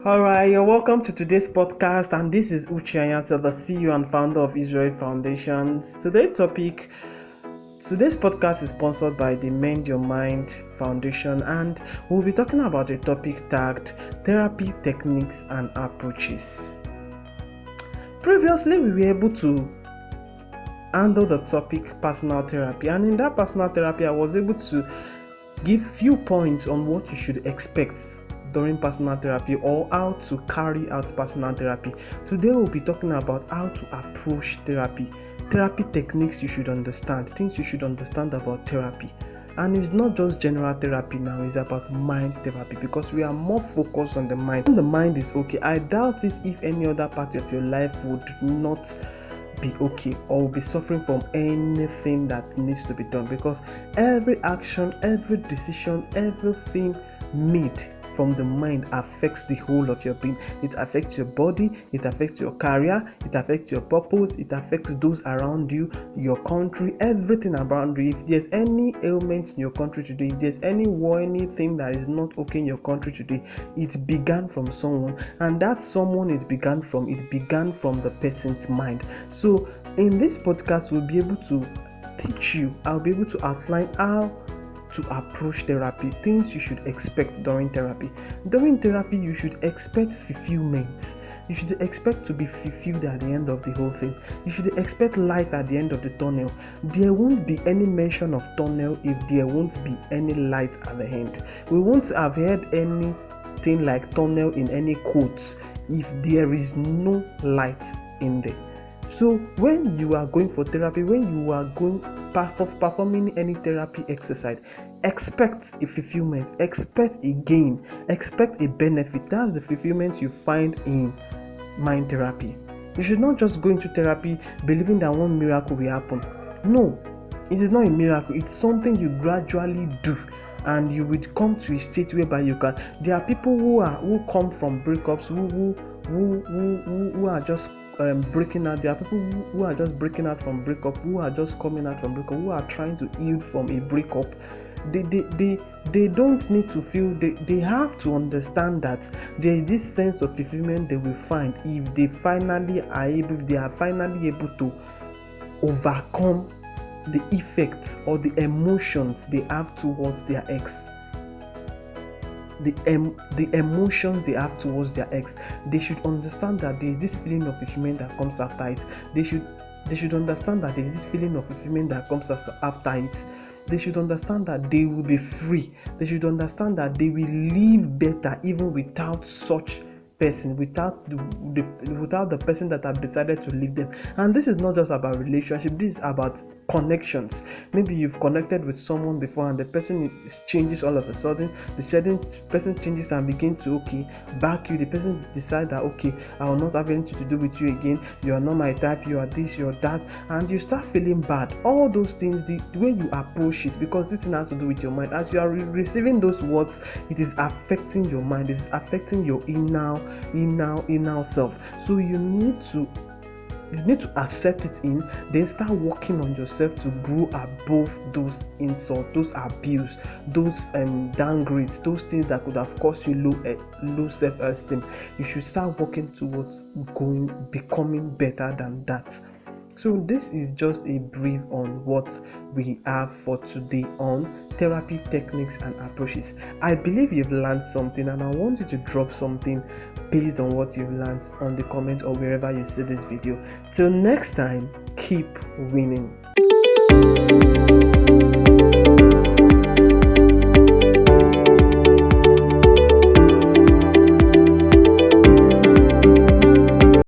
All right, you're welcome to today's podcast, and this is Uche Anyasie, the CEO and founder of Israel Foundations. Today's podcast is sponsored by the Mend Your Mind Foundation, and we'll be talking about a topic tagged therapy techniques and approaches. Previously, we were able to handle the topic personal therapy, and in that personal therapy, I was able to give few points on what you should expect during personal therapy or how to carry out personal therapy. Today we'll be talking about how to approach therapy techniques you should understand, things you should understand about therapy. And it's not just general therapy now, it's about mind therapy, because we are more focused on the mind. When the mind is okay, I doubt it if any other part of your life would not be okay or will be suffering from anything that needs to be done, because every action, every decision, everything made from the mind affects the whole of your being. It affects your body, it affects your career, it affects your purpose, it affects those around you, your country, everything around you. If there's any ailment in your country today, if there's any war, anything that is not okay in your country today, it began from someone, and that someone it began from the person's mind. So in this podcast, we'll be able to teach you, I'll be able to outline how to approach therapy, things you should expect during therapy. During therapy, you should expect fulfillment. You should expect to be fulfilled at the end of the whole thing. You should expect light at the end of the tunnel. There won't be any mention of tunnel if there won't be any light at the end. We won't have heard anything like tunnel in any quotes if there is no light in there. So when you are going for therapy, when you are performing any therapy exercise, expect a fulfillment, expect a gain, expect a benefit. That's the fulfillment you find in mind therapy. You should not just go into therapy believing that one miracle will happen. No, it is not a miracle. It's something you gradually do, and you will come to a state whereby you can. There are people who come from breakups, who are just breaking out. There are people who are just breaking out from breakup, who are just coming out from breakup, who are trying to heal from a breakup. They don't need to feel, they have to understand that there is this sense of fulfillment they will find if they are finally able to overcome the effects or the emotions they have towards their ex. The emotions they have towards their ex, they should understand that there is this feeling of fulfillment that comes after it. They should understand that there is this feeling of fulfillment that comes after it. They should understand that they will be free. They should understand that they will live better even without such person, without the person that have decided to leave them. And this is not just about relationship, this is about connections. Maybe you've connected with someone before and the person changes all of a sudden. The person changes and begins to back you. The person decides that I will not have anything to do with you again, you are not my type, you are this, you are that, and you start feeling bad. All those things, the way you approach it, because this thing has to do with your mind. As you are receiving those words, it is affecting your mind, it is affecting your inner self. So you need to accept it then start working on yourself to grow above those insults, those abuse, those downgrades, those things that could have caused you low self-esteem. You should start working towards becoming better than that. So this is just a brief on what we have for today on therapy techniques and approaches. I believe you've learned something, and I want you to drop something based on what you've learned on the comment or wherever you see this video. Till next time, keep winning.